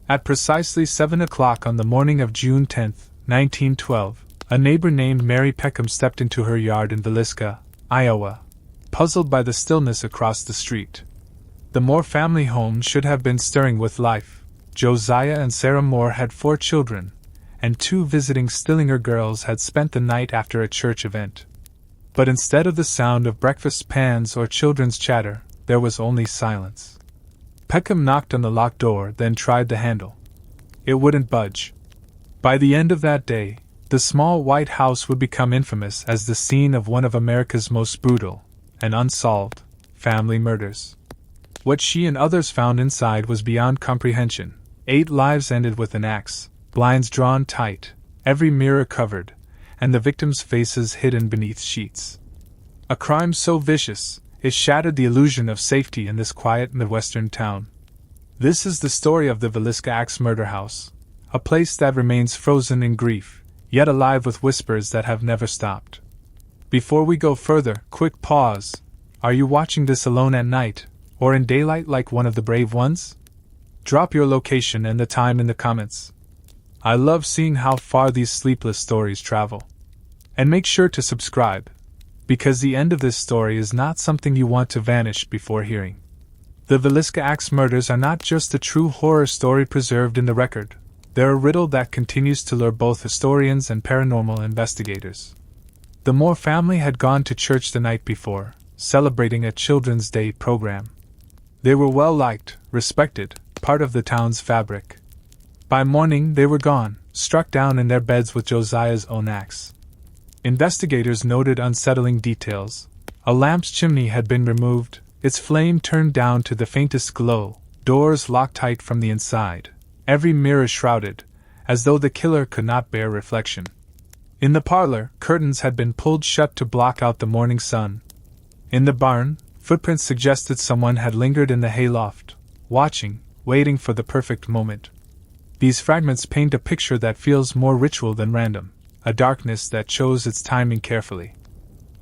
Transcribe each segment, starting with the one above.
At precisely 7 o'clock on the morning of June 10, 1912, a neighbor named Mary Peckham stepped into her yard in Villisca, Iowa, puzzled by the stillness across the street. The Moore family home should have been stirring with life. Josiah and Sarah Moore had 4 children, and 2 visiting Stillinger girls had spent the night after a church event. But instead of the sound of breakfast pans or children's chatter, there was only silence. Peckham knocked on the locked door, then tried the handle. It wouldn't budge. By the end of that day, the small white house would become infamous as the scene of one of America's most brutal and unsolved family murders. What she and others found inside was beyond comprehension. 8 lives ended with an axe, blinds drawn tight, every mirror covered, and the victims' faces hidden beneath sheets. A crime so vicious, it shattered the illusion of safety in this quiet Midwestern town. This is the story of the Villisca Axe Murder House, a place that remains frozen in grief, yet alive with whispers that have never stopped. Before we go further, quick pause. Are you watching this alone at night, or in daylight like one of the brave ones? Drop your location and the time in the comments. I love seeing how far these sleepless stories travel. And make sure to subscribe, because the end of this story is not something you want to vanish before hearing. The Villisca Axe murders are not just a true horror story preserved in the record. They're a riddle that continues to lure both historians and paranormal investigators. The Moore family had gone to church the night before, celebrating a Children's Day program. They were well liked, respected, part of the town's fabric. By morning they were gone, struck down in their beds with Josiah's own axe. Investigators noted unsettling details. A lamp's chimney had been removed, its flame turned down to the faintest glow, doors locked tight from the inside, every mirror shrouded, as though the killer could not bear reflection. In the parlor, curtains had been pulled shut to block out the morning sun. In the barn, footprints suggested someone had lingered in the hayloft, watching, waiting for the perfect moment. These fragments paint a picture that feels more ritual than random, a darkness that chose its timing carefully.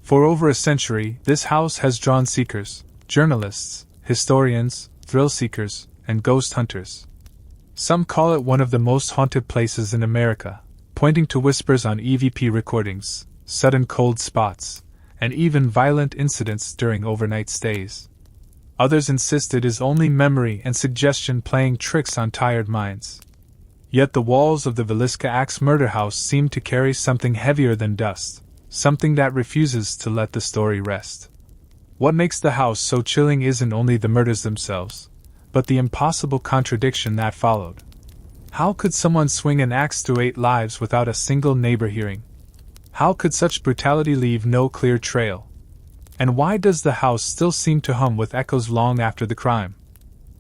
For over a century, this house has drawn seekers, journalists, historians, thrill seekers, and ghost hunters. Some call it one of the most haunted places in America, pointing to whispers on EVP recordings, sudden cold spots, and even violent incidents during overnight stays. Others insist it is only memory and suggestion playing tricks on tired minds. Yet the walls of the Villisca Axe Murder House seem to carry something heavier than dust, something that refuses to let the story rest. What makes the house so chilling isn't only the murders themselves, but the impossible contradiction that followed. How could someone swing an axe through 8 lives without a single neighbor hearing? How could such brutality leave no clear trail? And why does the house still seem to hum with echoes long after the crime?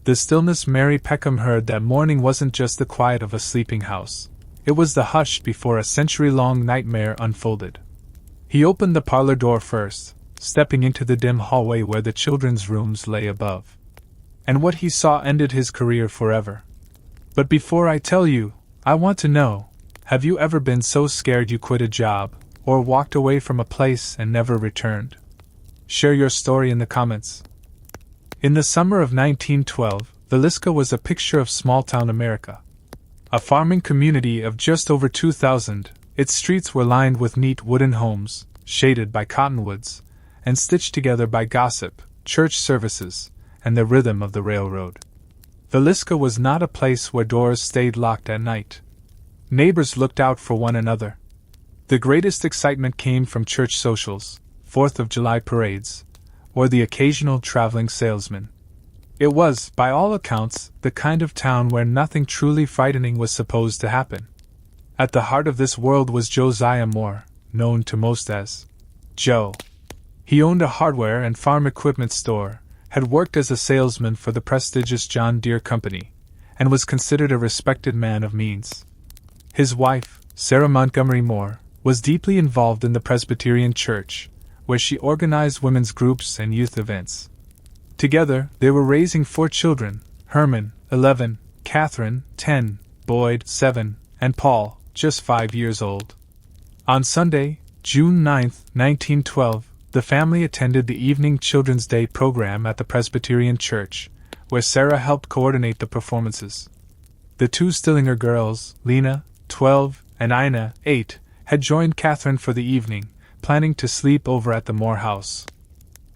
The stillness Mary Peckham heard that morning wasn't just the quiet of a sleeping house. It was the hush before a century-long nightmare unfolded. He opened the parlor door first, stepping into the dim hallway where the children's rooms lay above. And what he saw ended his career forever. But before I tell you, I want to know, have you ever been so scared you quit a job, or walked away from a place and never returned? Share your story in the comments. In the summer of 1912, Villisca was a picture of small-town America. A farming community of just over 2,000, its streets were lined with neat wooden homes, shaded by cottonwoods, and stitched together by gossip, church services, and the rhythm of the railroad. Villisca was not a place where doors stayed locked at night. Neighbors looked out for one another. The greatest excitement came from church socials, 4th of July parades, or the occasional traveling salesman. It was, by all accounts, the kind of town where nothing truly frightening was supposed to happen. At the heart of this world was Josiah Moore, known to most as Joe. He owned a hardware and farm equipment store, had worked as a salesman for the prestigious John Deere Company, and was considered a respected man of means. His wife, Sarah Montgomery Moore, was deeply involved in the Presbyterian Church, where she organized women's groups and youth events. Together, they were raising 4 children: Herman, 11, Catherine, 10, Boyd, 7, and Paul, just 5 years old. On Sunday, June 9, 1912, the family attended the evening Children's Day program at the Presbyterian Church, where Sarah helped coordinate the performances. The two Stillinger girls, Lena, 12, and Ina, 8, had joined Catherine for the evening, planning to sleep over at the Moore house.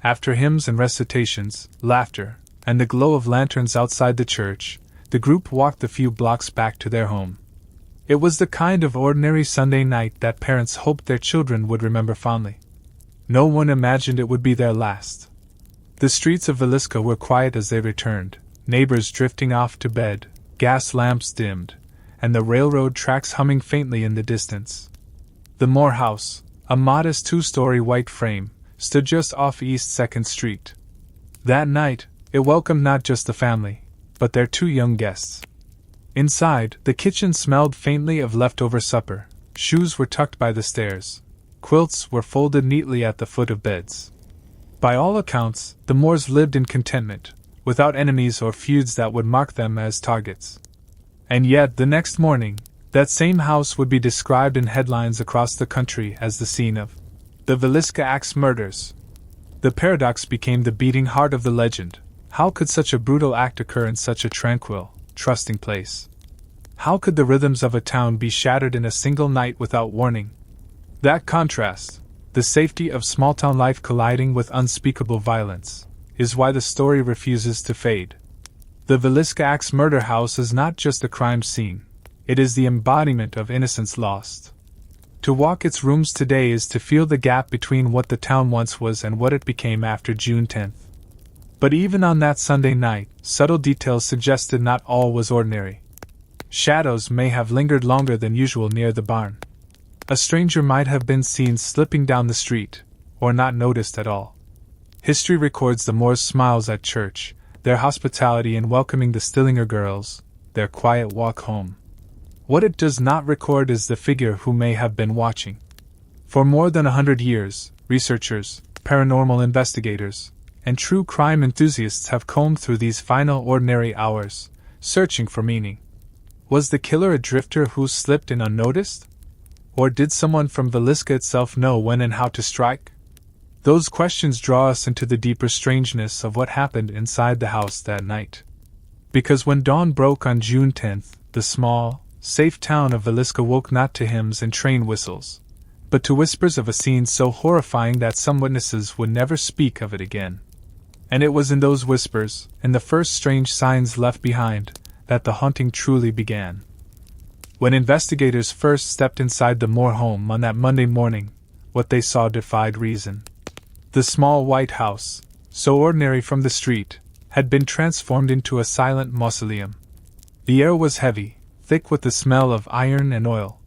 After hymns and recitations, laughter, and the glow of lanterns outside the church, the group walked the few blocks back to their home. It was the kind of ordinary Sunday night that parents hoped their children would remember fondly. No one imagined it would be their last. The streets of Villisca were quiet as they returned, neighbors drifting off to bed, gas lamps dimmed, and the railroad tracks humming faintly in the distance. The Moore house, a modest two-story white frame, stood just off East 2nd Street. That night, it welcomed not just the family, but their two young guests. Inside, the kitchen smelled faintly of leftover supper, shoes were tucked by the stairs, quilts were folded neatly at the foot of beds. By all accounts, the Moores lived in contentment, without enemies or feuds that would mark them as targets. And yet, the next morning, that same house would be described in headlines across the country as the scene of the Villisca Axe murders. The paradox became the beating heart of the legend. How could such a brutal act occur in such a tranquil, trusting place? How could the rhythms of a town be shattered in a single night without warning? That contrast, the safety of small-town life colliding with unspeakable violence, is why the story refuses to fade. The Villisca Axe Murder House is not just a crime scene, it is the embodiment of innocence lost. To walk its rooms today is to feel the gap between what the town once was and what it became after June 10th. But even on that Sunday night, subtle details suggested not all was ordinary. Shadows may have lingered longer than usual near the barn. A stranger might have been seen slipping down the street, or not noticed at all. History records the Moores' smiles at church, their hospitality in welcoming the Stillinger girls, their quiet walk home. What it does not record is the figure who may have been watching. For more than 100 years, researchers, paranormal investigators, and true crime enthusiasts have combed through these final ordinary hours, searching for meaning. Was the killer a drifter who slipped in unnoticed? Or did someone from Villisca itself know when and how to strike? Those questions draw us into the deeper strangeness of what happened inside the house that night. Because when dawn broke on June 10th, the small, safe town of Villisca woke not to hymns and train whistles, but to whispers of a scene so horrifying that some witnesses would never speak of it again. And it was in those whispers, and the first strange signs left behind, that the haunting truly began. When investigators first stepped inside the Moore home on that Monday morning, what they saw defied reason. The small white house, so ordinary from the street, had been transformed into a silent mausoleum. The air was heavy, thick with the smell of iron and oil.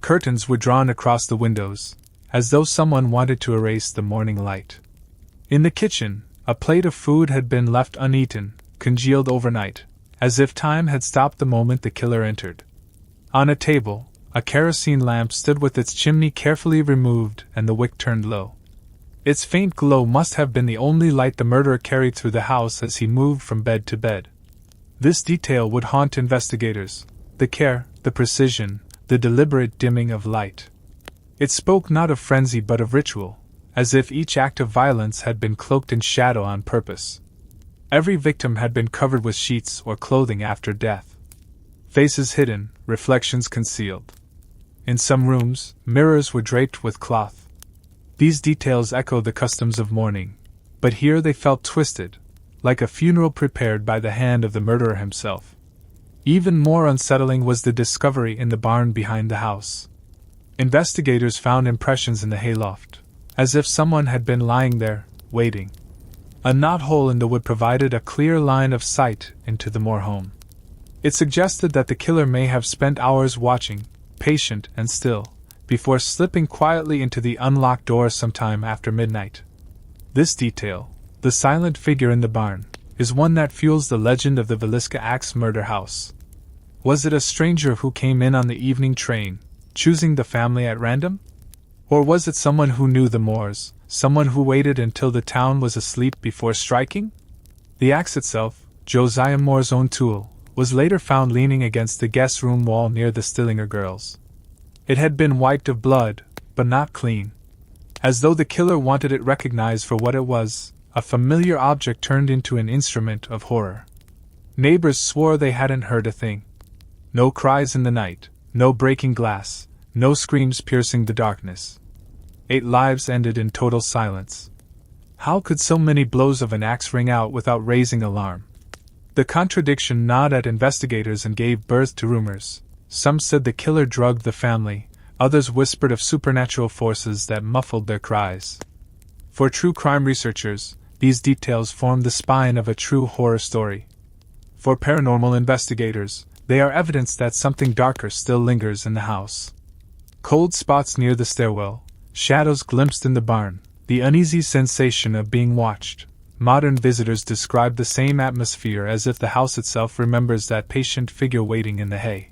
Curtains were drawn across the windows, as though someone wanted to erase the morning light. In the kitchen, a plate of food had been left uneaten, congealed overnight, as if time had stopped the moment the killer entered. On a table, a kerosene lamp stood with its chimney carefully removed and the wick turned low. Its faint glow must have been the only light the murderer carried through the house as he moved from bed to bed. This detail would haunt investigators, the care, the precision, the deliberate dimming of light. It spoke not of frenzy but of ritual, as if each act of violence had been cloaked in shadow on purpose. Every victim had been covered with sheets or clothing after death. Faces hidden, reflections concealed. In some rooms, mirrors were draped with cloth. These details echoed the customs of mourning, but here they felt twisted, like a funeral prepared by the hand of the murderer himself. Even more unsettling was the discovery in the barn behind the house. Investigators found impressions in the hayloft, as if someone had been lying there, waiting. A knothole in the wood provided a clear line of sight into the Moore home. It suggested that the killer may have spent hours watching, patient and still, before slipping quietly into the unlocked door sometime after midnight. This detail, the silent figure in the barn, is one that fuels the legend of the Villisca Axe Murder House. Was it a stranger who came in on the evening train, choosing the family at random? Or was it someone who knew the Moores, someone who waited until the town was asleep before striking? The axe itself, Josiah Moore's own tool, was later found leaning against the guest room wall near the Stillinger girls. It had been wiped of blood, but not clean. As though the killer wanted it recognized for what it was, a familiar object turned into an instrument of horror. Neighbors swore they hadn't heard a thing. No cries in the night, no breaking glass, no screams piercing the darkness. 8 lives ended in total silence. How could so many blows of an axe ring out without raising alarm? The contradiction gnawed at investigators and gave birth to rumors. Some said the killer drugged the family, others whispered of supernatural forces that muffled their cries. For true crime researchers, these details form the spine of a true horror story. For paranormal investigators, they are evidence that something darker still lingers in the house. Cold spots near the stairwell, shadows glimpsed in the barn, the uneasy sensation of being watched. Modern visitors describe the same atmosphere as if the house itself remembers that patient figure waiting in the hay.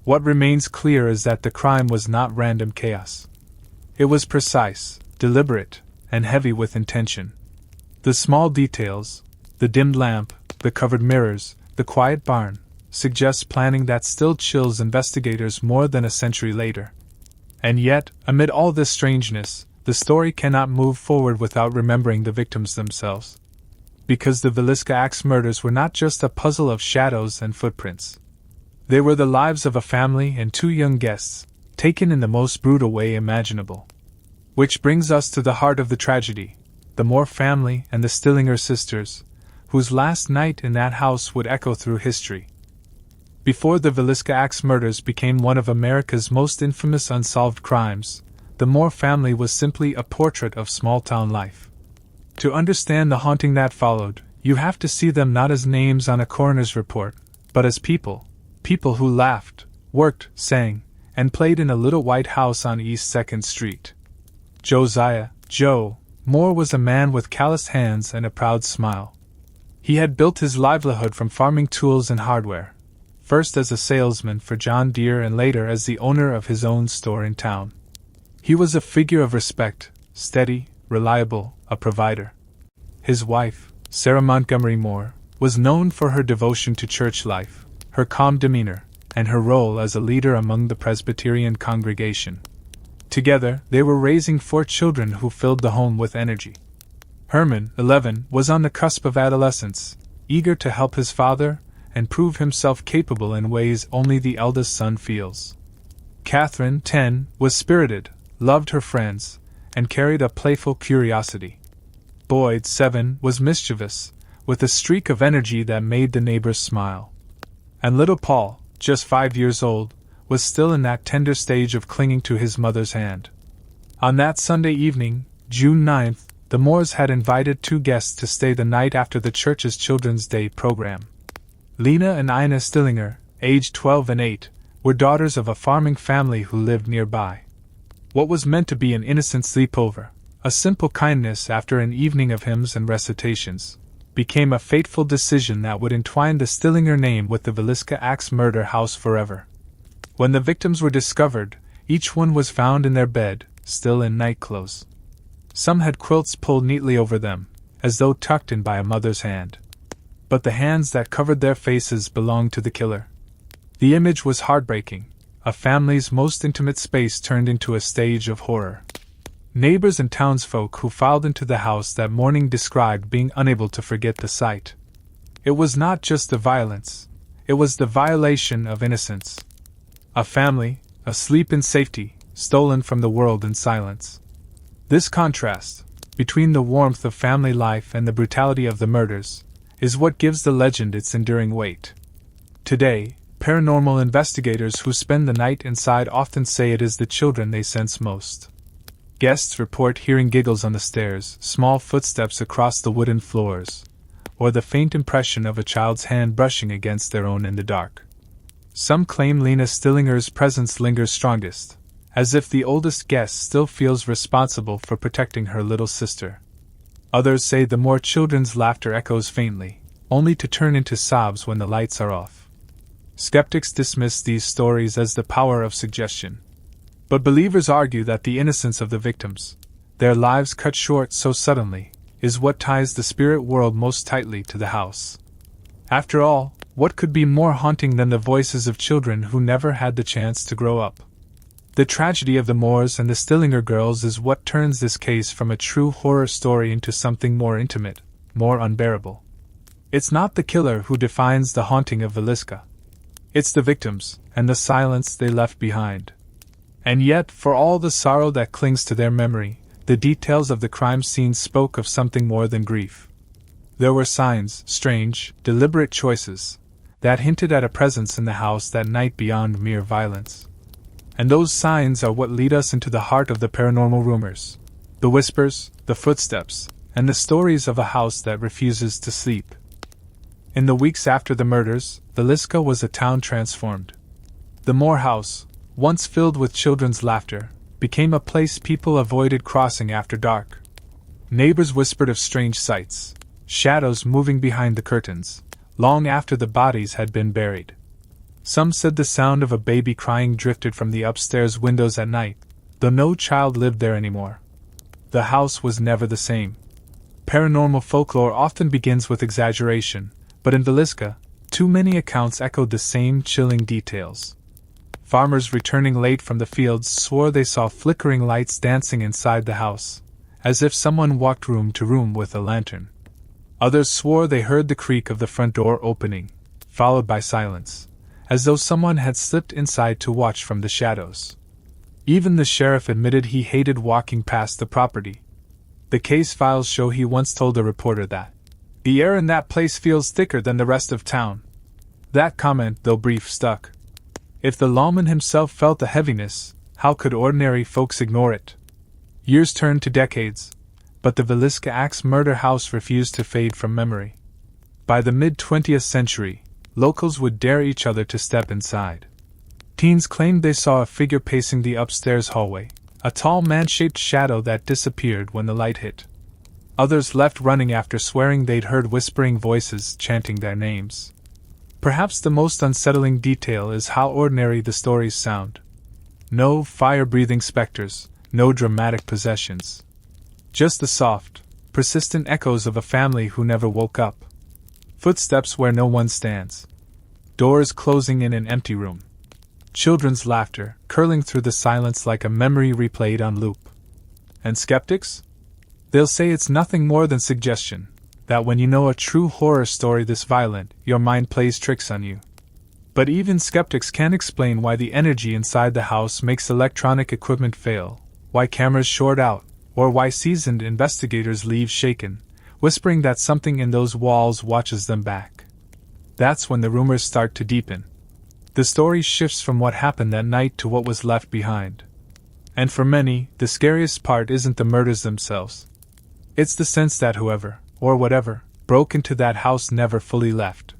What remains clear is that the crime was not random chaos. It was precise, deliberate, and heavy with intention. The small details, the dimmed lamp, the covered mirrors, the quiet barn, suggest planning that still chills investigators more than a century later. And yet, amid all this strangeness, the story cannot move forward without remembering the victims themselves. Because the Villisca Axe murders were not just a puzzle of shadows and footprints. They were the lives of a family and 2 young guests, taken in the most brutal way imaginable. Which brings us to the heart of the tragedy, the Moore family and the Stillinger sisters, whose last night in that house would echo through history. Before the Villisca Axe murders became one of America's most infamous unsolved crimes, the Moore family was simply a portrait of small-town life. To understand the haunting that followed, you have to see them not as names on a coroner's report, but as people who laughed, worked, sang, and played in a little white house on East 2nd Street. Josiah, Joe, Moore was a man with calloused hands and a proud smile. He had built his livelihood from farming tools and hardware, first as a salesman for John Deere and later as the owner of his own store in town. He was a figure of respect, steady, reliable, a provider. His wife, Sarah Moore, was known for her devotion to church life, her calm demeanor, and her role as a leader among the Presbyterian congregation. Together, they were raising 4 children who filled the home with energy. Herman, 11, was on the cusp of adolescence, eager to help his father and prove himself capable in ways only the eldest son feels. Catherine, 10, was spirited, loved her friends, and carried a playful curiosity. Boyd, 7, was mischievous, with a streak of energy that made the neighbors smile. And little Paul, just 5 years old, was still in that tender stage of clinging to his mother's hand. On that Sunday evening, June 9th, the Moores had invited 2 guests to stay the night after the church's Children's Day program. Lena and Ina Stillinger, aged 12 and 8, were daughters of a farming family who lived nearby. What was meant to be an innocent sleepover, a simple kindness after an evening of hymns and recitations, became a fateful decision that would entwine the Stillinger name with the Villisca Axe Murder House forever. When the victims were discovered, each one was found in their bed, still in nightclothes. Some had quilts pulled neatly over them, as though tucked in by a mother's hand. But the hands that covered their faces belonged to the killer. The image was heartbreaking, a family's most intimate space turned into a stage of horror. Neighbors and townsfolk who filed into the house that morning described being unable to forget the sight. It was not just the violence, it was the violation of innocence. A family, asleep in safety, stolen from the world in silence. This contrast, between the warmth of family life and the brutality of the murders, is what gives the legend its enduring weight. Today, paranormal investigators who spend the night inside often say it is the children they sense most. Guests report hearing giggles on the stairs, small footsteps across the wooden floors, or the faint impression of a child's hand brushing against their own in the dark. Some claim Lena Stillinger's presence lingers strongest, as if the oldest guest still feels responsible for protecting her little sister. Others say the Moore children's laughter echoes faintly, only to turn into sobs when the lights are off. Skeptics dismiss these stories as the power of suggestion. But believers argue that the innocence of the victims, their lives cut short so suddenly, is what ties the spirit world most tightly to the house. After all, what could be more haunting than the voices of children who never had the chance to grow up? The tragedy of the Moores and the Stillinger girls is what turns this case from a true horror story into something more intimate, more unbearable. It's not the killer who defines the haunting of Villisca. It's the victims, and the silence they left behind. And yet, for all the sorrow that clings to their memory, the details of the crime scene spoke of something more than grief. There were signs, strange, deliberate choices, that hinted at a presence in the house that night beyond mere violence. And those signs are what lead us into the heart of the paranormal rumors. The whispers, the footsteps, and the stories of a house that refuses to sleep. In the weeks after the murders, Villisca was a town transformed. The Moore house, once filled with children's laughter, became a place people avoided crossing after dark. Neighbors whispered of strange sights, shadows moving behind the curtains, long after the bodies had been buried. Some said the sound of a baby crying drifted from the upstairs windows at night, though no child lived there anymore. The house was never the same. Paranormal folklore often begins with exaggeration, but in Villisca, too many accounts echoed the same chilling details. Farmers returning late from the fields swore they saw flickering lights dancing inside the house, as if someone walked room to room with a lantern. Others swore they heard the creak of the front door opening, followed by silence, as though someone had slipped inside to watch from the shadows. Even the sheriff admitted he hated walking past the property. The case files show he once told a reporter that, "The air in that place feels thicker than the rest of town." That comment, though brief, stuck. If the lawman himself felt the heaviness, how could ordinary folks ignore it? Years turned to decades, but the Villisca Axe Murder House refused to fade from memory. By the mid-20th century, locals would dare each other to step inside. Teens claimed they saw a figure pacing the upstairs hallway, a tall man-shaped shadow that disappeared when the light hit. Others left running after swearing they'd heard whispering voices chanting their names. Perhaps the most unsettling detail is how ordinary the stories sound. No fire-breathing specters, no dramatic possessions. Just the soft, persistent echoes of a family who never woke up. Footsteps where no one stands. Doors closing in an empty room. Children's laughter curling through the silence like a memory replayed on loop. And skeptics? They'll say it's nothing more than suggestion, that when you know a true horror story this violent, your mind plays tricks on you. But even skeptics can't explain why the energy inside the house makes electronic equipment fail, why cameras short out, or why seasoned investigators leave shaken, whispering that something in those walls watches them back. That's when the rumors start to deepen. The story shifts from what happened that night to what was left behind. And for many, the scariest part isn't the murders themselves. It's the sense that whoever, or whatever, broke into that house never fully left.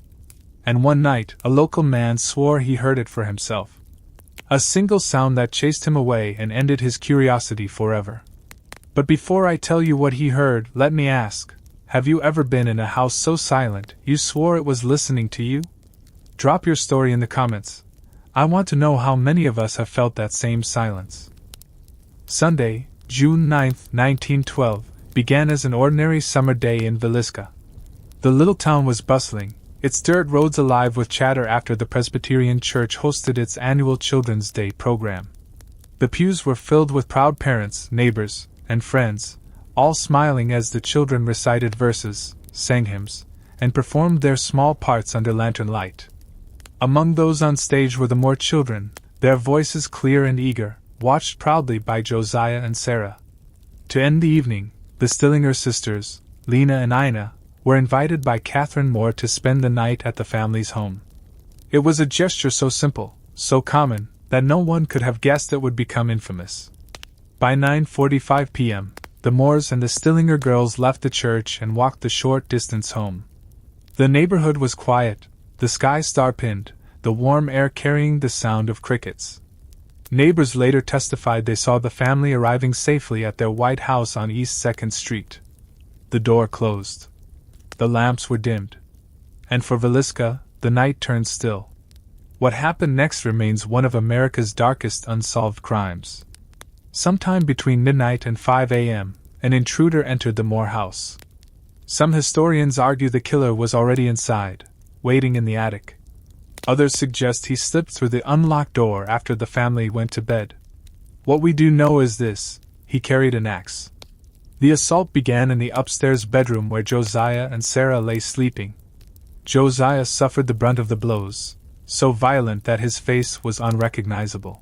And one night, a local man swore he heard it for himself. A single sound that chased him away and ended his curiosity forever. But before I tell you what he heard, let me ask, have you ever been in a house so silent you swore it was listening to you? Drop your story in the comments. I want to know how many of us have felt that same silence. Sunday, June 9, 1912, began as an ordinary summer day in Villisca. The little town was bustling, its dirt roads alive with chatter after the Presbyterian Church hosted its annual Children's Day program. The pews were filled with proud parents, neighbors, and friends, all smiling as the children recited verses, sang hymns, and performed their small parts under lantern light. Among those on stage were the Moore children, their voices clear and eager, watched proudly by Josiah and Sarah. To end the evening, the Stillinger sisters, Lena and Ina, were invited by Catherine Moore to spend the night at the family's home. It was a gesture so simple, so common, that no one could have guessed it would become infamous. By 9:45 p.m., the Moores and the Stillinger girls left the church and walked the short distance home. The neighborhood was quiet, the sky star-pinned, the warm air carrying the sound of crickets. Neighbors later testified they saw the family arriving safely at their white house on East 2nd Street. The door closed. The lamps were dimmed. And for Villisca, the night turned still. What happened next remains one of America's darkest unsolved crimes. Sometime between midnight and 5 a.m., an intruder entered the Moore house. Some historians argue the killer was already inside, waiting in the attic. Others suggest he slipped through the unlocked door after the family went to bed. What we do know is this: he carried an axe. The assault began in the upstairs bedroom where Josiah and Sarah lay sleeping. Josiah suffered the brunt of the blows, so violent that his face was unrecognizable.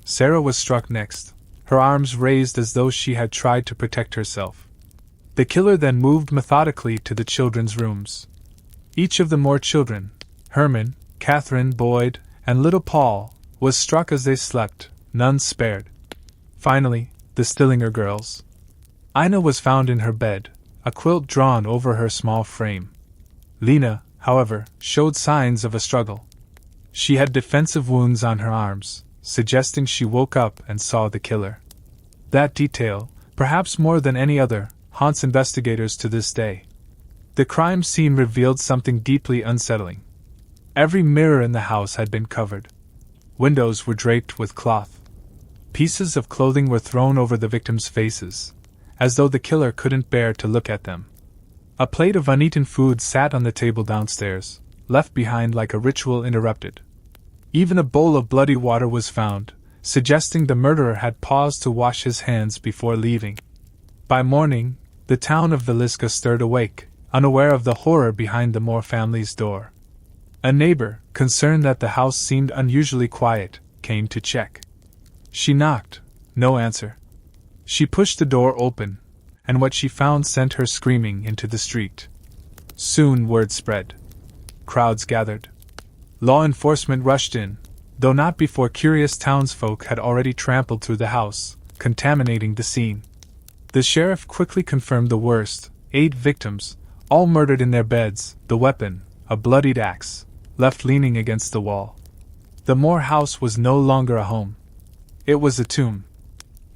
Sarah was struck next, her arms raised as though she had tried to protect herself. The killer then moved methodically to the children's rooms. Each of the Moore children, Herman, Catherine, Boyd, and little Paul, was struck as they slept, none spared. Finally, the Stillinger girls. Ina was found in her bed, a quilt drawn over her small frame. Lena, however, showed signs of a struggle. She had defensive wounds on her arms, suggesting she woke up and saw the killer. That detail, perhaps more than any other, haunts investigators to this day. The crime scene revealed something deeply unsettling. Every mirror in the house had been covered. Windows were draped with cloth. Pieces of clothing were thrown over the victims' faces, as though the killer couldn't bear to look at them. A plate of uneaten food sat on the table downstairs, left behind like a ritual interrupted. Even a bowl of bloody water was found, suggesting the murderer had paused to wash his hands before leaving. By morning, the town of Villisca stirred awake, unaware of the horror behind the Moore family's door. A neighbor, concerned that the house seemed unusually quiet, came to check. She knocked, no answer. She pushed the door open, and what she found sent her screaming into the street. Soon word spread. Crowds gathered. Law enforcement rushed in, though not before curious townsfolk had already trampled through the house, contaminating the scene. The sheriff quickly confirmed the worst: 8 victims, all murdered in their beds, the weapon, a bloodied axe, left leaning against the wall. The Moore house was no longer a home. It was a tomb.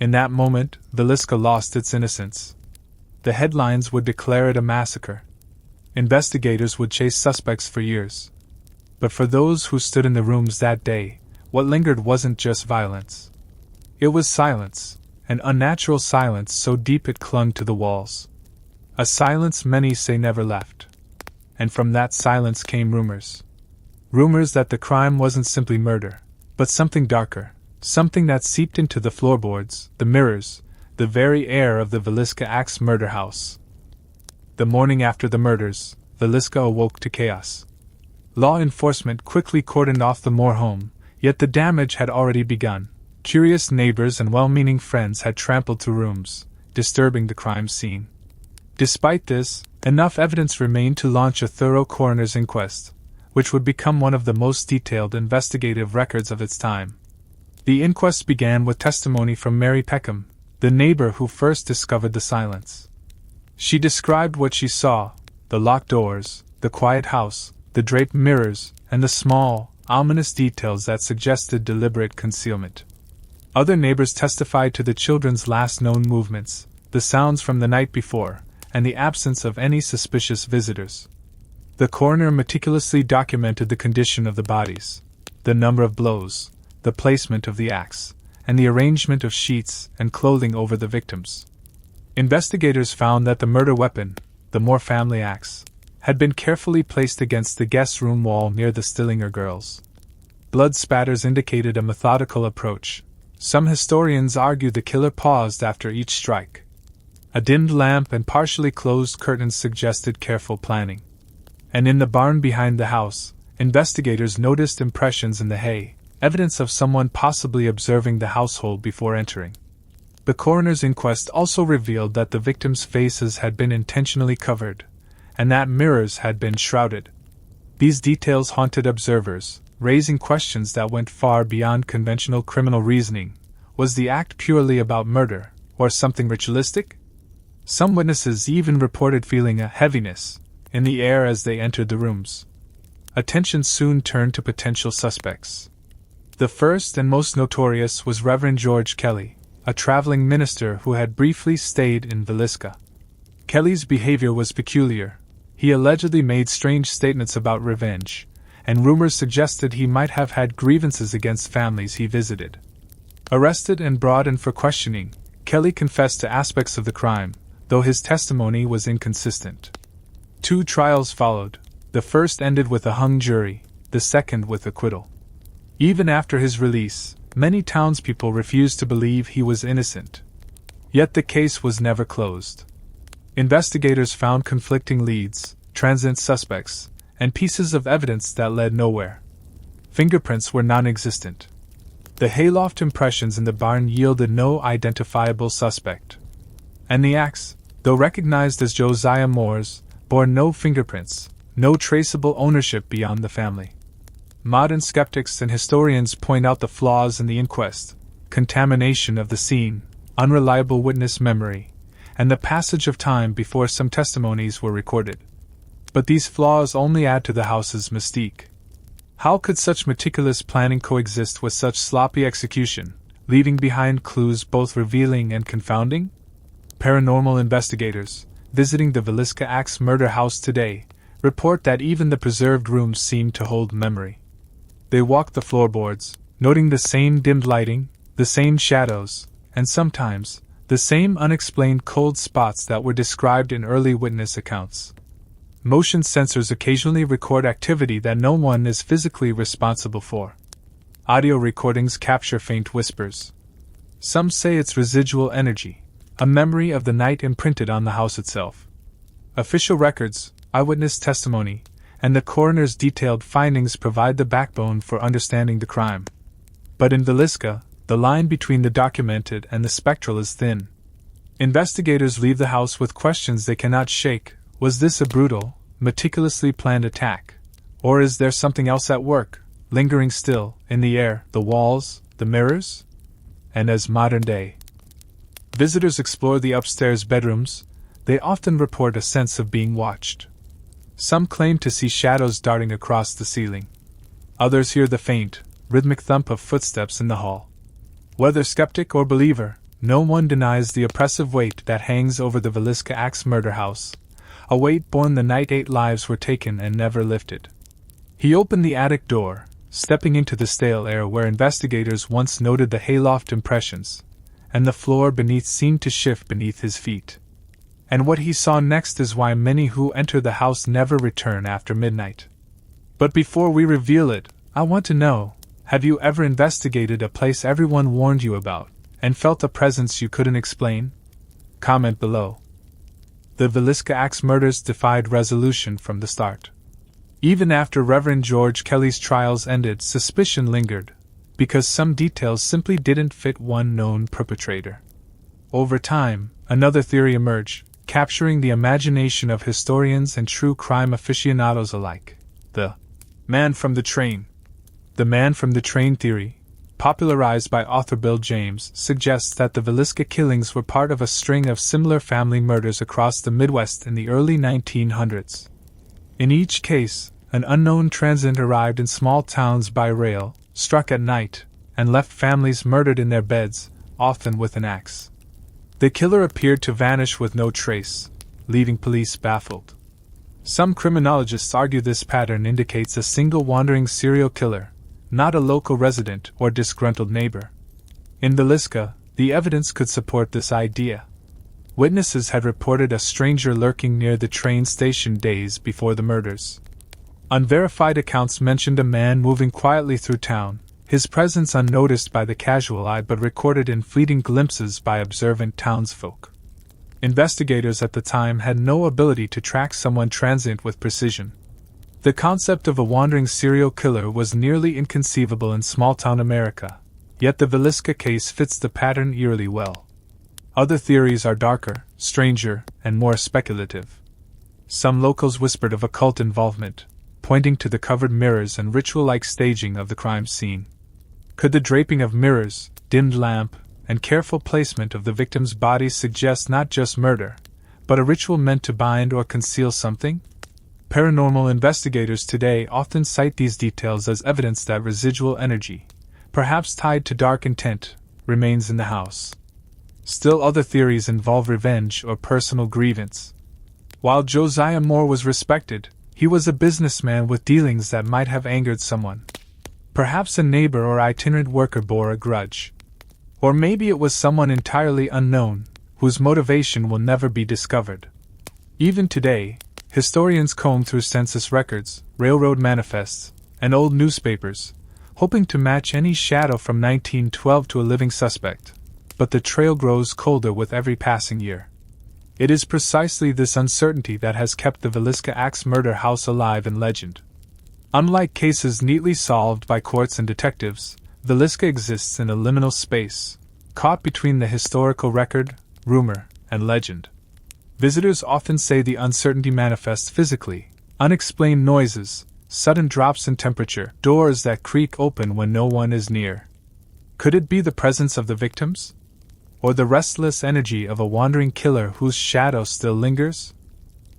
In that moment, Villisca lost its innocence. The headlines would declare it a massacre. Investigators would chase suspects for years. But for those who stood in the rooms that day, what lingered wasn't just violence. It was silence, an unnatural silence so deep it clung to the walls. A silence many say never left. And from that silence came rumors. Rumors that the crime wasn't simply murder, but something darker, something that seeped into the floorboards, the mirrors, the very air of the Villisca Axe Murder House. The morning after the murders, Villisca awoke to chaos. Law enforcement quickly cordoned off the Moore home, yet the damage had already begun. Curious neighbors and well-meaning friends had trampled through rooms, disturbing the crime scene. Despite this, enough evidence remained to launch a thorough coroner's inquest, which would become one of the most detailed investigative records of its time. The inquest began with testimony from Mary Peckham, the neighbor who first discovered the silence. She described what she saw: the locked doors, the quiet house, the draped mirrors, and the small, ominous details that suggested deliberate concealment. Other neighbors testified to the children's last known movements, the sounds from the night before, and the absence of any suspicious visitors. The coroner meticulously documented the condition of the bodies, the number of blows, the placement of the axe, and the arrangement of sheets and clothing over the victims. Investigators found that the murder weapon, the Moore family axe, had been carefully placed against the guest room wall near the Stillinger girls. Blood spatters indicated a methodical approach. Some historians argue the killer paused after each strike. A dimmed lamp and partially closed curtains suggested careful planning. And in the barn behind the house, investigators noticed impressions in the hay, evidence of someone possibly observing the household before entering. The coroner's inquest also revealed that the victims' faces had been intentionally covered, and that mirrors had been shrouded. These details haunted observers, raising questions that went far beyond conventional criminal reasoning. Was the act purely about murder, or something ritualistic? Some witnesses even reported feeling a heaviness in the air as they entered the rooms. Attention soon turned to potential suspects. The first and most notorious was Reverend George Kelly, a traveling minister who had briefly stayed in Villisca. Kelly's behavior was peculiar. He allegedly made strange statements about revenge, and rumors suggested he might have had grievances against families he visited. Arrested and brought in for questioning, Kelly confessed to aspects of the crime, though his testimony was inconsistent. 2 trials followed. The first ended with a hung jury, the second with acquittal. Even after his release, many townspeople refused to believe he was innocent. Yet the case was never closed. Investigators found conflicting leads, transient suspects, and pieces of evidence that led nowhere. Fingerprints were non-existent. The hayloft impressions in the barn yielded no identifiable suspect. And the axe, though recognized as Josiah Moore's, bore no fingerprints, no traceable ownership beyond the family. Modern skeptics and historians point out the flaws in the inquest: contamination of the scene, unreliable witness memory, and the passage of time before some testimonies were recorded. But these flaws only add to the house's mystique. How could such meticulous planning coexist with such sloppy execution, leaving behind clues both revealing and confounding? Paranormal investigators, visiting the Villisca Axe Murder House today, report that even the preserved rooms seem to hold memory. They walk the floorboards, noting the same dimmed lighting, the same shadows, and sometimes, the same unexplained cold spots that were described in early witness accounts. Motion sensors occasionally record activity that no one is physically responsible for. Audio recordings capture faint whispers. Some say it's residual energy, a memory of the night imprinted on the house itself. Official records, eyewitness testimony, and the coroner's detailed findings provide the backbone for understanding the crime. But in Villisca, the line between the documented and the spectral is thin. Investigators leave the house with questions they cannot shake. Was this a brutal, meticulously planned attack? Or is there something else at work, lingering still, in the air, the walls, the mirrors? And as modern-day visitors explore the upstairs bedrooms, they often report a sense of being watched. Some claim to see shadows darting across the ceiling. Others hear the faint, rhythmic thump of footsteps in the hall. Whether skeptic or believer, no one denies the oppressive weight that hangs over the Villisca Axe Murder House, a weight borne the night 8 lives were taken and never lifted. He opened the attic door, stepping into the stale air where investigators once noted the hayloft impressions, and the floor beneath seemed to shift beneath his feet. And what he saw next is why many who enter the house never return after midnight. But before we reveal it, I want to know, have you ever investigated a place everyone warned you about, and felt a presence you couldn't explain? Comment below. The Villisca Axe murders defied resolution from the start. Even after Reverend George Kelly's trials ended, suspicion lingered, because some details simply didn't fit one known perpetrator. Over time, another theory emerged, capturing the imagination of historians and true crime aficionados alike: the man from the train. The man from the train theory, popularized by author Bill James, suggests that the Villisca killings were part of a string of similar family murders across the Midwest in the early 1900s. In each case, an unknown transient arrived in small towns by rail, struck at night, and left families murdered in their beds, often with an axe. The killer appeared to vanish with no trace, leaving police baffled. Some criminologists argue this pattern indicates a single wandering serial killer, not a local resident or disgruntled neighbor. In Villisca, the evidence could support this idea. Witnesses had reported a stranger lurking near the train station days before the murders. Unverified accounts mentioned a man moving quietly through town, his presence unnoticed by the casual eye but recorded in fleeting glimpses by observant townsfolk. Investigators at the time had no ability to track someone transient with precision. The concept of a wandering serial killer was nearly inconceivable in small-town America, yet the Villisca case fits the pattern eerily well. Other theories are darker, stranger, and more speculative. Some locals whispered of occult involvement, pointing to the covered mirrors and ritual-like staging of the crime scene. Could the draping of mirrors, dimmed lamp, and careful placement of the victim's body suggest not just murder, but a ritual meant to bind or conceal something? Paranormal investigators today often cite these details as evidence that residual energy, perhaps tied to dark intent, remains in the house. Still, other theories involve revenge or personal grievance. While Josiah Moore was respected, he was a businessman with dealings that might have angered someone. Perhaps a neighbor or itinerant worker bore a grudge. Or maybe it was someone entirely unknown, whose motivation will never be discovered. Even today, historians comb through census records, railroad manifests, and old newspapers, hoping to match any shadow from 1912 to a living suspect, but the trail grows colder with every passing year. It is precisely this uncertainty that has kept the Villisca Axe Murder House alive in legend. Unlike cases neatly solved by courts and detectives, Villisca exists in a liminal space, caught between the historical record, rumor, and legend. Visitors often say the uncertainty manifests physically: unexplained noises, sudden drops in temperature, doors that creak open when no one is near. Could it be the presence of the victims? Or the restless energy of a wandering killer whose shadow still lingers?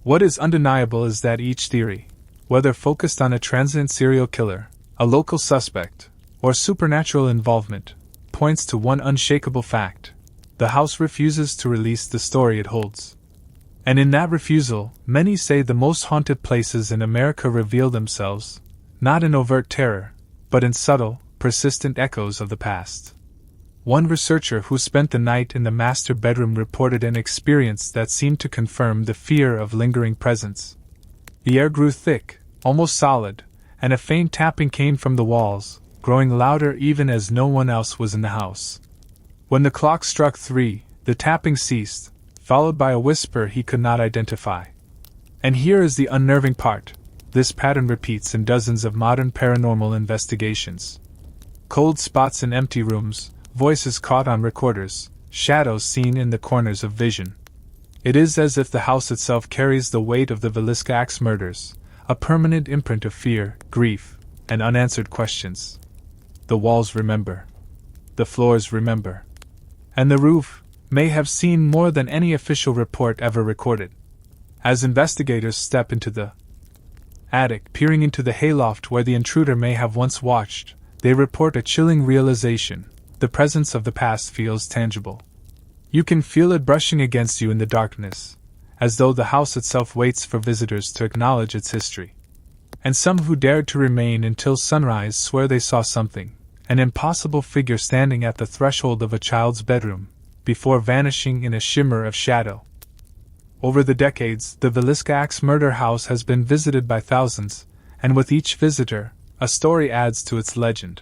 What is undeniable is that each theory, whether focused on a transient serial killer, a local suspect, or supernatural involvement, points to one unshakable fact: the house refuses to release the story it holds. And in that refusal, many say the most haunted places in America reveal themselves, not in overt terror, but in subtle, persistent echoes of the past. One researcher who spent the night in the master bedroom reported an experience that seemed to confirm the fear of lingering presence. The air grew thick, almost solid, and a faint tapping came from the walls, growing louder even as no one else was in the house. When the clock struck 3, the tapping ceased, followed by a whisper he could not identify. And here is the unnerving part: this pattern repeats in dozens of modern paranormal investigations. Cold spots in empty rooms, voices caught on recorders, shadows seen in the corners of vision. It is as if the house itself carries the weight of the Villisca Axe murders, a permanent imprint of fear, grief, and unanswered questions. The walls remember. The floors remember. And the roof may have seen more than any official report ever recorded. As investigators step into the attic, peering into the hayloft where the intruder may have once watched, they report a chilling realization: the presence of the past feels tangible. You can feel it brushing against you in the darkness, as though the house itself waits for visitors to acknowledge its history. And some who dared to remain until sunrise swear they saw something, an impossible figure standing at the threshold of a child's bedroom, before vanishing in a shimmer of shadow. Over the decades, the Villisca Axe Murder House has been visited by thousands, and with each visitor, a story adds to its legend.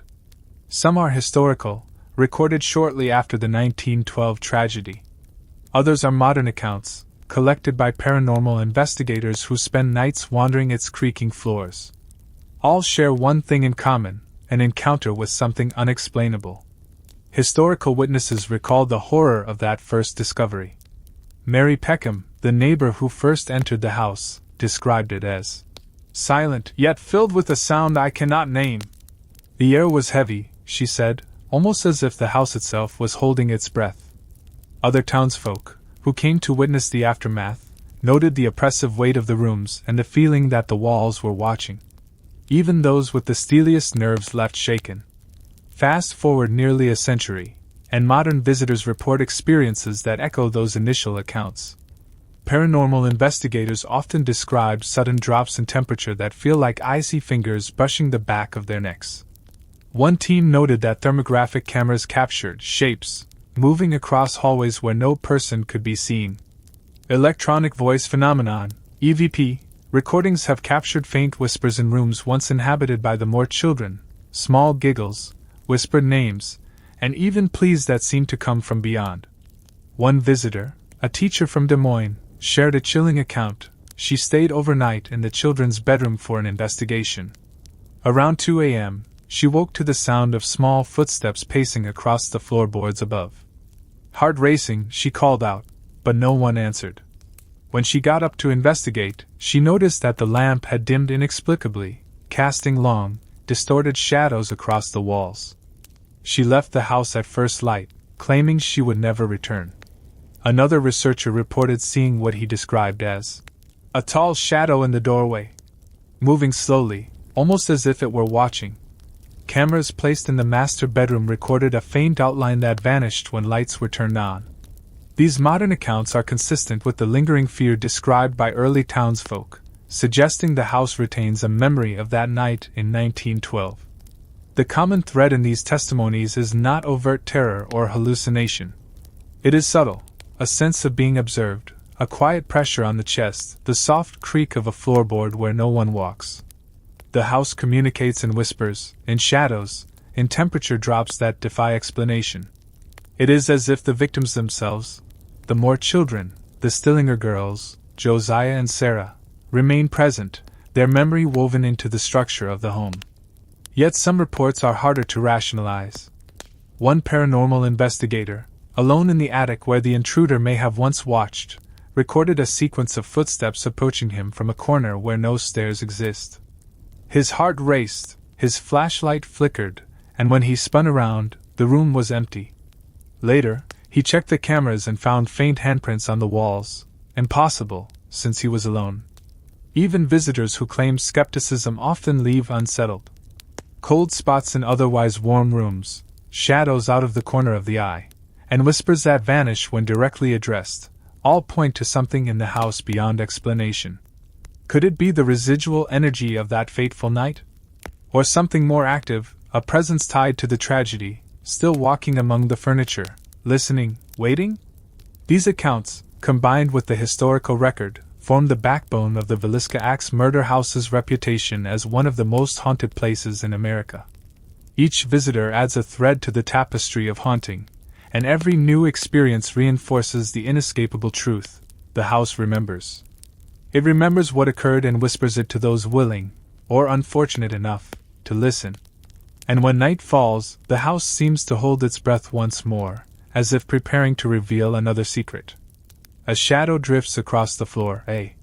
Some are historical, recorded shortly after the 1912 tragedy. Others are modern accounts, collected by paranormal investigators who spend nights wandering its creaking floors. All share one thing in common: an encounter with something unexplainable. Historical witnesses recalled the horror of that first discovery. Mary Peckham, the neighbor who first entered the house, described it as silent, yet filled with a sound I cannot name. The air was heavy, she said, almost as if the house itself was holding its breath. Other townsfolk, who came to witness the aftermath, noted the oppressive weight of the rooms and the feeling that the walls were watching. Even those with the steeliest nerves left shaken. Fast forward nearly a century, and modern visitors report experiences that echo those initial accounts. Paranormal investigators often describe sudden drops in temperature that feel like icy fingers brushing the back of their necks. One team noted that thermographic cameras captured shapes moving across hallways where no person could be seen. Electronic voice phenomenon, EVP, recordings have captured faint whispers in rooms once inhabited by the Moore children, small giggles, whispered names, and even pleas that seemed to come from beyond. One visitor, a teacher from Des Moines, shared a chilling account. She stayed overnight in the children's bedroom for an investigation. Around 2 a.m., she woke to the sound of small footsteps pacing across the floorboards above. Heart racing, she called out, but no one answered. When she got up to investigate, she noticed that the lamp had dimmed inexplicably, casting long, distorted shadows across the walls. She left the house at first light, claiming she would never return. Another researcher reported seeing what he described as a tall shadow in the doorway, moving slowly, almost as if it were watching. Cameras placed in the master bedroom recorded a faint outline that vanished when lights were turned on. These modern accounts are consistent with the lingering fear described by early townsfolk, suggesting the house retains a memory of that night in 1912. The common thread in these testimonies is not overt terror or hallucination. It is subtle, a sense of being observed, a quiet pressure on the chest, the soft creak of a floorboard where no one walks. The house communicates in whispers, in shadows, in temperature drops that defy explanation. It is as if the victims themselves, the Moore children, the Stillinger girls, Josiah and Sarah, remain present, their memory woven into the structure of the home. Yet some reports are harder to rationalize. One paranormal investigator, alone in the attic where the intruder may have once watched, recorded a sequence of footsteps approaching him from a corner where no stairs exist. His heart raced, his flashlight flickered, and when he spun around, the room was empty. Later, he checked the cameras and found faint handprints on the walls. Impossible, since he was alone. Even visitors who claimed skepticism often leave unsettled. Cold spots in otherwise warm rooms, shadows out of the corner of the eye, and whispers that vanish when directly addressed, all point to something in the house beyond explanation. Could it be the residual energy of that fateful night? Or something more active, a presence tied to the tragedy, still walking among the furniture, listening, waiting? These accounts, combined with the historical record, form the backbone of the Villisca Axe Murder House's reputation as one of the most haunted places in America. Each visitor adds a thread to the tapestry of haunting, and every new experience reinforces the inescapable truth: the house remembers. It remembers what occurred and whispers it to those willing, or unfortunate enough, to listen. And when night falls, the house seems to hold its breath once more, as if preparing to reveal another secret. A shadow drifts across the floor, a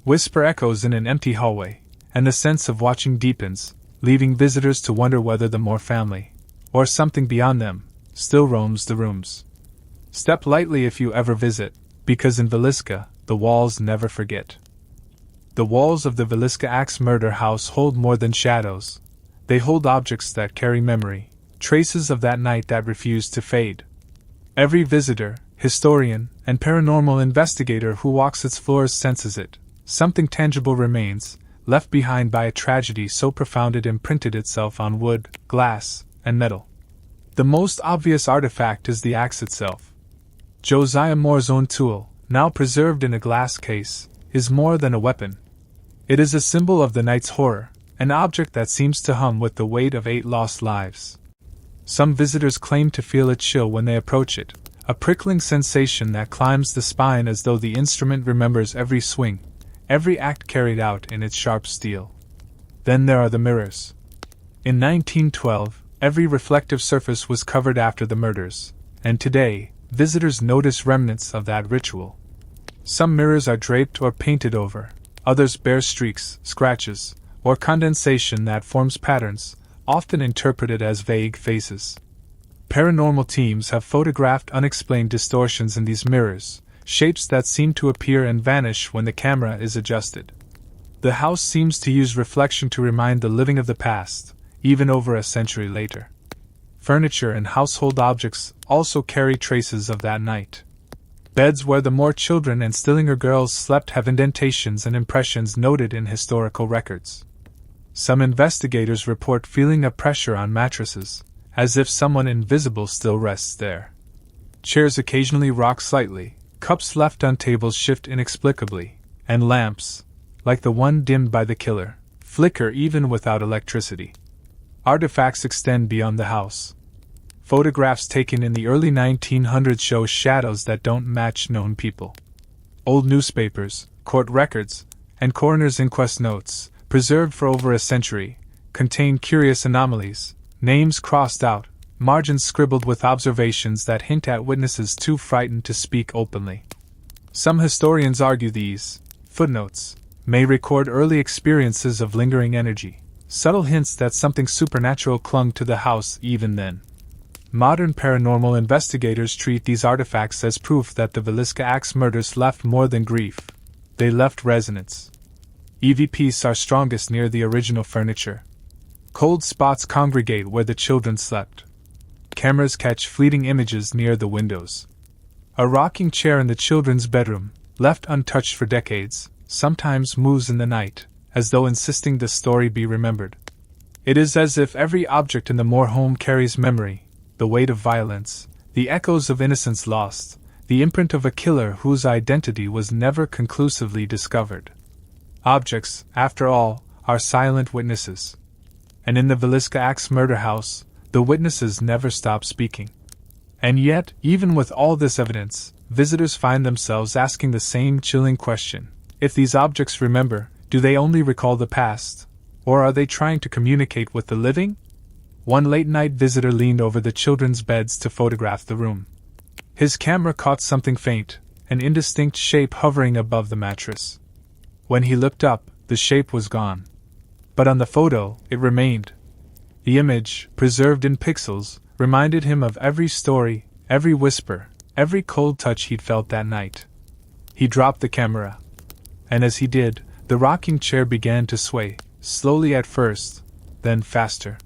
whisper echoes in an empty hallway, and the sense of watching deepens, leaving visitors to wonder whether the Moore family, or something beyond them, still roams the rooms. Step lightly if you ever visit, because in Villisca, the walls never forget. The walls of the Villisca Axe Murder House hold more than shadows. They hold objects that carry memory, traces of that night that refuse to fade. Every visitor, historian, and paranormal investigator who walks its floors senses it. Something tangible remains, left behind by a tragedy so profound it imprinted itself on wood, glass, and metal. The most obvious artifact is the axe itself. Josiah Moore's own tool, now preserved in a glass case, is more than a weapon. It is a symbol of the night's horror, an object that seems to hum with the weight of 8 lost lives. Some visitors claim to feel a chill when they approach it, a prickling sensation that climbs the spine as though the instrument remembers every swing, every act carried out in its sharp steel. Then there are the mirrors. In 1912, every reflective surface was covered after the murders, and today, visitors notice remnants of that ritual. Some mirrors are draped or painted over, others bear streaks, scratches, or condensation that forms patterns, often interpreted as vague faces. Paranormal teams have photographed unexplained distortions in these mirrors, shapes that seem to appear and vanish when the camera is adjusted. The house seems to use reflection to remind the living of the past, even over a century later. Furniture and household objects also carry traces of that night. Beds where the Moore children and Stillinger girls slept have indentations and impressions noted in historical records. Some investigators report feeling a pressure on mattresses, as if someone invisible still rests there. Chairs occasionally rock slightly, cups left on tables shift inexplicably, and lamps, like the one dimmed by the killer, flicker even without electricity. Artifacts extend beyond the house. Photographs taken in the early 1900s show shadows that don't match known people. Old newspapers, court records, and coroner's inquest notes, preserved for over a century, contain curious anomalies, names crossed out, margins scribbled with observations that hint at witnesses too frightened to speak openly. Some historians argue these footnotes may record early experiences of lingering energy, subtle hints that something supernatural clung to the house even then. Modern paranormal investigators treat these artifacts as proof that the Villisca Axe murders left more than grief. They left resonance. EVPs are strongest near the original furniture. Cold spots congregate where the children slept. Cameras catch fleeting images near the windows. A rocking chair in the children's bedroom, left untouched for decades, sometimes moves in the night, as though insisting the story be remembered. It is as if every object in the Moore home carries memory, the weight of violence, the echoes of innocence lost, the imprint of a killer whose identity was never conclusively discovered. Objects, after all, are silent witnesses. And in the Villisca Axe Murder House, the witnesses never stop speaking. And yet, even with all this evidence, visitors find themselves asking the same chilling question: if these objects remember, Do they only recall the past, or are they trying to communicate with the living? One late-night visitor leaned over the children's beds to photograph the room. His camera caught something faint, an indistinct shape hovering above the mattress. When he looked up, the shape was gone. But on the photo, it remained. The image, preserved in pixels, reminded him of every story, every whisper, every cold touch he'd felt that night. He dropped the camera. And as he did, the rocking chair began to sway, slowly at first, then faster.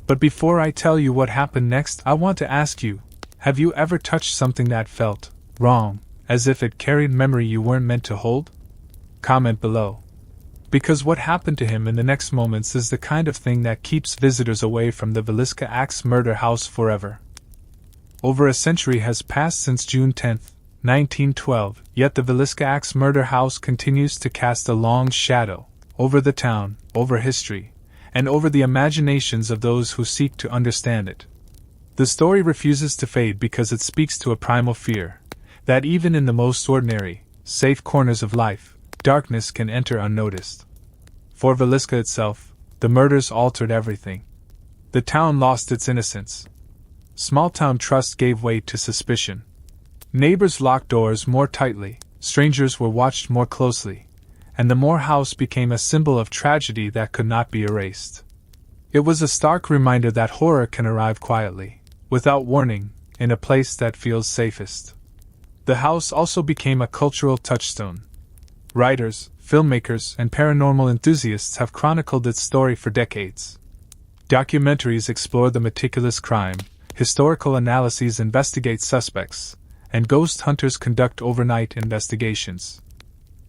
But before I tell you what happened next, I want to ask you, have you ever touched something that felt wrong, as if it carried memory you weren't meant to hold? Comment below. Because what happened to him in the next moments is the kind of thing that keeps visitors away from the Villisca Axe Murder House forever. Over a century has passed since June 10, 1912, yet the Villisca Axe Murder House continues to cast a long shadow over the town, over history, and over the imaginations of those who seek to understand it. The story refuses to fade because it speaks to a primal fear, that even in the most ordinary, safe corners of life, darkness can enter unnoticed. For Villisca itself, the murders altered everything. The town lost its innocence. Small-town trust gave way to suspicion. Neighbors locked doors more tightly, strangers were watched more closely, and the Moore house became a symbol of tragedy that could not be erased. It was a stark reminder that horror can arrive quietly, without warning, in a place that feels safest. The house also became a cultural touchstone. Writers, filmmakers, and paranormal enthusiasts have chronicled its story for decades. Documentaries explore the meticulous crime, historical analyses investigate suspects, and ghost hunters conduct overnight investigations.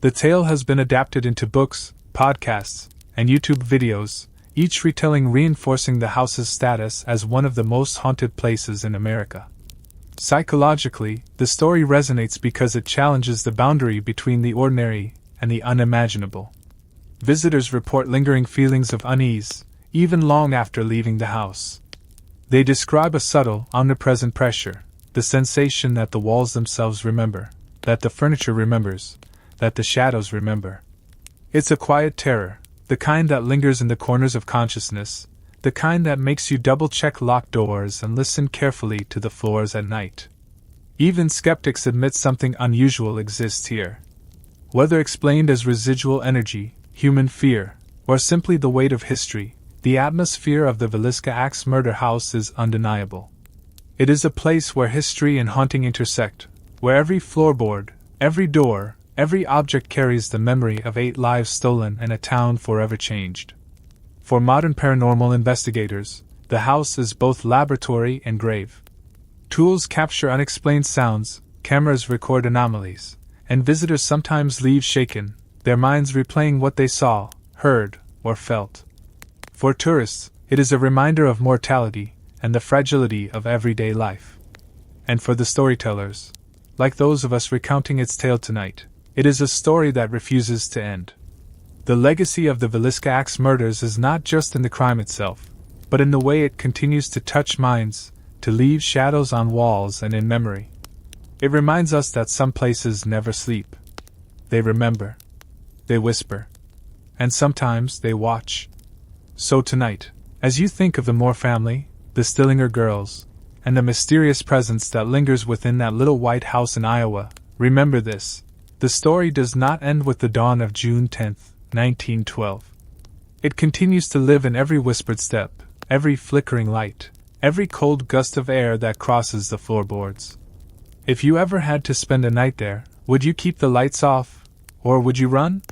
The tale has been adapted into books, podcasts, and YouTube videos, each retelling reinforcing the house's status as one of the most haunted places in America. Psychologically, the story resonates because it challenges the boundary between the ordinary and the unimaginable. Visitors report lingering feelings of unease, even long after leaving the house. They describe a subtle, omnipresent pressure, the sensation that the walls themselves remember, that the furniture remembers, that the shadows remember. It's a quiet terror, the kind that lingers in the corners of consciousness, the kind that makes you double-check locked doors and listen carefully to the floors at night. Even skeptics admit something unusual exists here. Whether explained as residual energy, human fear, or simply the weight of history, the atmosphere of the Villisca Axe Murder House is undeniable. It is a place where history and haunting intersect, where every floorboard, every door, every object carries the memory of 8 lives stolen and a town forever changed. For modern paranormal investigators, the house is both laboratory and grave. Tools capture unexplained sounds, cameras record anomalies, and visitors sometimes leave shaken, their minds replaying what they saw, heard, or felt. For tourists, it is a reminder of mortality and the fragility of everyday life. And for the storytellers, like those of us recounting its tale tonight, it is a story that refuses to end. The legacy of the Villisca Axe murders is not just in the crime itself, but in the way it continues to touch minds, to leave shadows on walls and in memory. It reminds us that some places never sleep. They remember. They whisper. And sometimes they watch. So tonight, as you think of the Moore family, the Stillinger girls, and the mysterious presence that lingers within that little white house in Iowa, remember this: the story does not end with the dawn of June 10, 1912. It continues to live in every whispered step, every flickering light, every cold gust of air that crosses the floorboards. If you ever had to spend a night there, would you keep the lights off, or would you run?